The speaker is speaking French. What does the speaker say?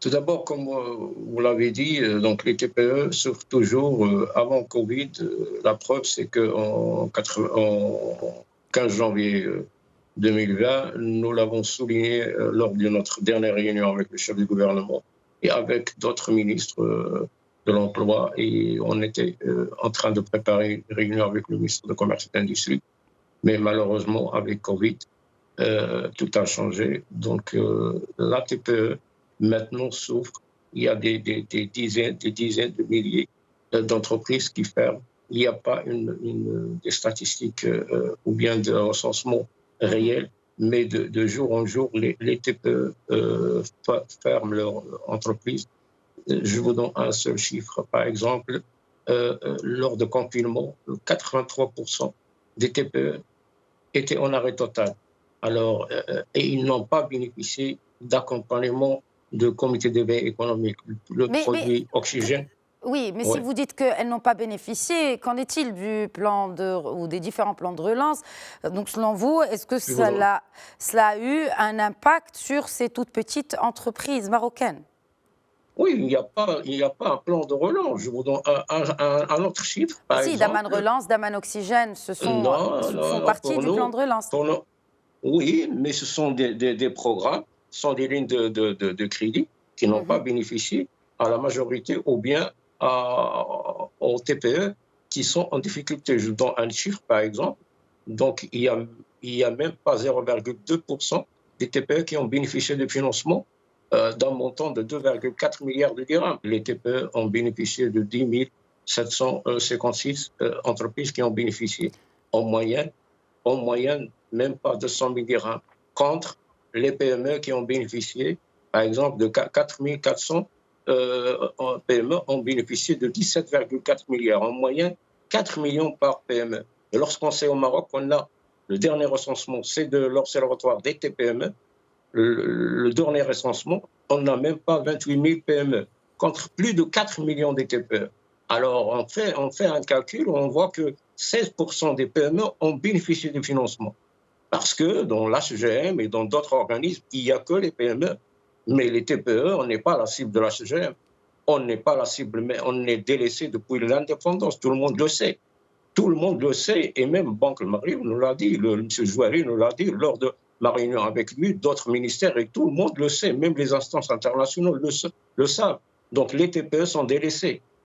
Tout d'abord, comme vous l'avez dit, donc les TPE souffrent toujours avant Covid. La preuve, c'est qu'en en 15 janvier 2020, nous l'avons souligné lors de notre dernière réunion avec le chef du gouvernement et avec d'autres ministres de l'Emploi. Et on était en train de préparer une réunion avec le ministre de Commerce et d'Industrie. Mais malheureusement, avec Covid, tout a changé. Donc, la TPE, maintenant, souffre. Il y a des dizaines de milliers d'entreprises qui ferment. Il n'y a pas des statistiques ou bien de recensement réel, mais de jour en jour, les TPE ferment leur entreprise. Je vous donne un seul chiffre. Par exemple, lors de confinement, 83% des TPE étaient en arrêt total. Alors, et ils n'ont pas bénéficié d'accompagnement de comité d'éveil économique. Le produit Oxygène. Oui, mais si vous dites qu'elles n'ont pas bénéficié, qu'en est-il du plan ou des différents plans de relance? Donc, selon vous, est-ce que cela a eu un impact sur ces toutes petites entreprises marocaines? Oui, il n'y a pas un plan de relance. Je vous donne un autre chiffre, par exemple. Daman Relance, Daman Oxygène, font partie du plan de relance. Oui, mais ce sont des programmes, ce sont des lignes de crédit qui n'ont pas bénéficié à la majorité ou bien aux TPE qui sont en difficulté. Je vous donne un chiffre, par exemple. Donc, il y a même pas 0,2% des TPE qui ont bénéficié de financement d'un montant de 2,4 milliards de dirhams. Les TPE ont bénéficié de 10 756 entreprises qui ont bénéficié en moyenne, même pas 200 000 dirhams, contre les PME qui ont bénéficié, par exemple, de 4 400 PME ont bénéficié de 17,4 milliards. En moyenne, 4 millions par PME. Et lorsqu'on sait au Maroc, on a le dernier recensement, c'est de l'Observatoire des TPME. Le dernier recensement, on n'a même pas 28 000 PME, contre plus de 4 millions de TPE. Alors, on fait un calcul, on voit que 16% des PME ont bénéficié du financement. Parce que dans l'HCGM et dans d'autres organismes, il n'y a que les PME. Mais les TPE, on n'est pas la cible de l'HCGM. On n'est pas la cible, mais on est délaissé depuis l'indépendance. Tout le monde le sait. Tout le monde le sait. Et même Banque Le Maghreb nous l'a dit, M. Jouari nous l'a dit lors de ma réunion avec lui, d'autres ministères, et tout le monde le sait. Même les instances internationales le savent. Donc les TPE sont délaissés.